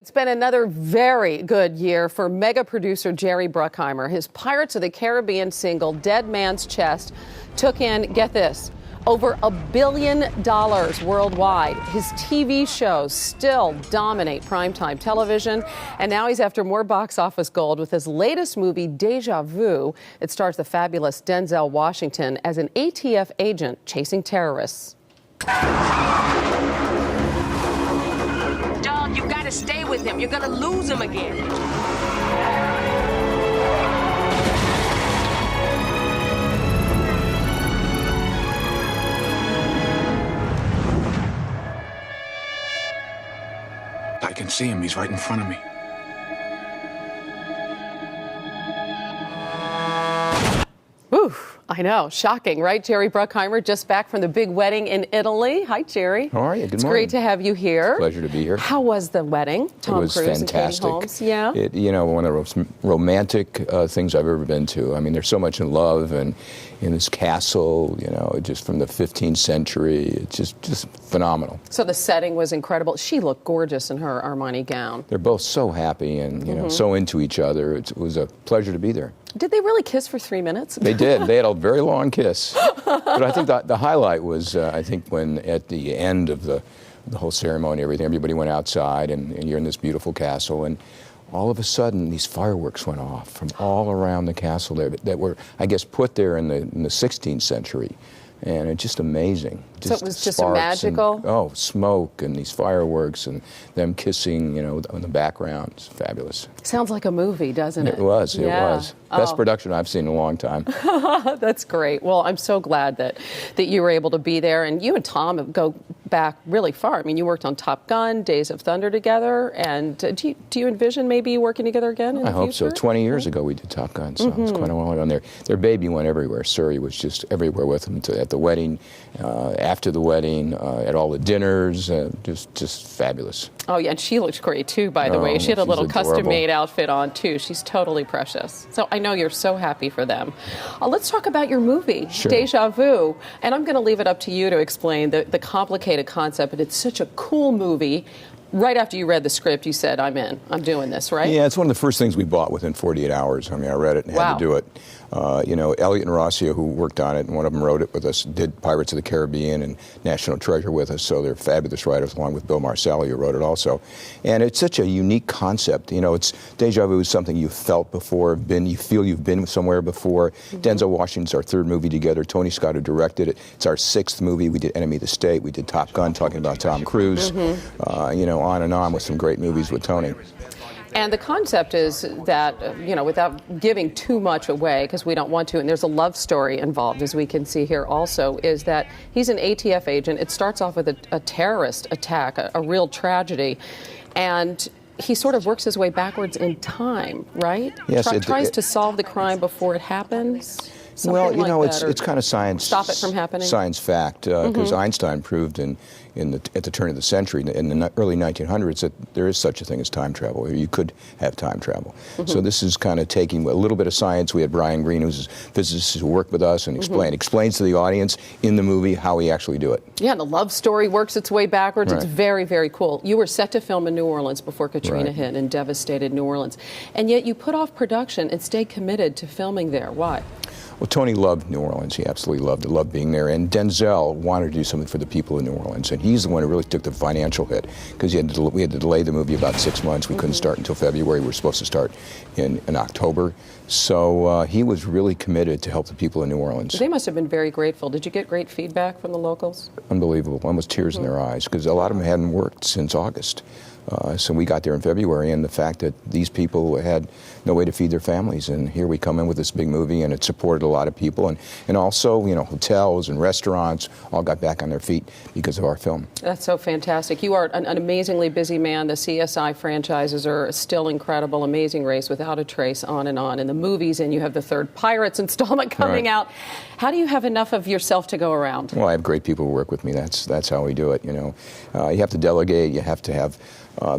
It's been another very good year for mega producer Jerry Bruckheimer. His Pirates of the Caribbean single, Dead Man's Chest, took in, get this, over $1 billion worldwide. His TV shows still dominate primetime television, and now he's after more box office gold with his latest movie, Deja Vu. It stars the fabulous Denzel Washington as an ATF agent chasing terrorists. Dog, you gotta stay with him. You're gonna lose him again. I can see him. He's right in front of me. Whew, I know. Shocking, right? Jerry Bruckheimer, just back from the big wedding in Italy. Hi, Jerry. How are you? Good morning. It's great to have you here. Pleasure to be here. How was the wedding? Tom It was Cruise fantastic. And Katie Holmes. Yeah. One of the most romantic things I've ever been to. I mean, they're so much in love, and in this castle, just from the 15th century. It's just phenomenal. So the setting was incredible. She looked gorgeous in her Armani gown. They're both so happy and so into each other. It was a pleasure to be there. Did they really kiss for 3 minutes? They did. They had a very long kiss. But I think the highlight was, when at the end of the whole ceremony, everybody went outside, and you're in this beautiful castle, and all of a sudden these fireworks went off from all around the castle there that were, I guess, put there in the 16th century. And it's just amazing. So it was just magical? Smoke and these fireworks and them kissing, in the background. It's fabulous. Sounds like a movie, doesn't it? It was. Yeah. Best production I've seen in a long time. That's great. Well, I'm so glad that you were able to be there. And you and Tom go back really far. I mean, you worked on Top Gun, Days of Thunder together. And do you envision maybe working together again in the future? I hope so. 20 years ago we did Top Gun, so it's quite a while ago. Their baby went everywhere. Suri was just everywhere with them, at the wedding, after the wedding, at all the dinners. Just fabulous. Oh, yeah, and she looked great, too, by the way. She had a little custom-made outfit on, too. She's totally precious. So I know you're so happy for them. Let's talk about your movie, Sure. Deja Vu. And I'm going to leave it up to you to explain the complicated concept, but it's such a cool movie. Right after you read the script, you said, I'm in. I'm doing this, right? Yeah, it's one of the first things we bought within 48 hours. I mean, I read it and had to do it. Elliot and Rossio, who worked on it, and one of them wrote it with us, did Pirates of the Caribbean and National Treasure with us, so they're fabulous writers, along with Bill Marsali, who wrote it also. And it's such a unique concept. It's Deja Vu is something you've felt before, you feel you've been somewhere before. Denzel Washington's our third movie together. Tony Scott, who directed it, it's our sixth movie. We did Enemy of the State. We did Top Gun, talking about Tom Cruise. On and on with some great movies with Tony. And the concept is that, without giving too much away, because we don't want to, and there's a love story involved, as we can see here also, is that he's an ATF agent. It starts off with a terrorist attack, a real tragedy, and he sort of works his way backwards in time, right? Yes. Tries to solve the crime before it happens. It's kind of science. Stop it from happening. Science fact, because Einstein proved at the turn of the century, in the early 1900s, that there is such a thing as time travel. You could have time travel. So this is kind of taking a little bit of science. We had Brian Greene, who's a physicist who worked with us and explains to the audience in the movie how we actually do it. Yeah, and the love story works its way backwards. Right. It's very, very cool. You were set to film in New Orleans before Katrina hit and devastated New Orleans, and yet you put off production and stayed committed to filming there. Why? Well, Tony loved New Orleans. He absolutely loved it, loved being there. And Denzel wanted to do something for the people in New Orleans. And he's the one who really took the financial hit, because we had to delay the movie about 6 months. We couldn't start until February. We were supposed to start in October. So he was really committed to help the people in New Orleans. They must have been very grateful. Did you get great feedback from the locals? Unbelievable. Almost tears in their eyes, because a lot of them hadn't worked since August. So we got there in February, and the fact that these people had no way to feed their families, and here we come in with this big movie, and it supported a lot of people, and also, hotels and restaurants all got back on their feet because of our film. That's so fantastic. You are an amazingly busy man. The CSI franchises are still incredible. Amazing Race, Without a Trace, on, and the movies, and you have the third Pirates installment coming out. How do you have enough of yourself to go around? Well, I have great people who work with me. That's how we do it. You have to delegate. You have to have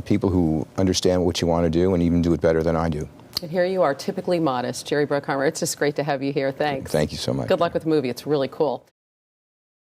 people who understand what you want to do and even do it better than I do. And here you are, typically modest, Jerry Bruckheimer. It's just great to have you here. Thanks. Thank you so much. Good luck with the movie. It's really cool.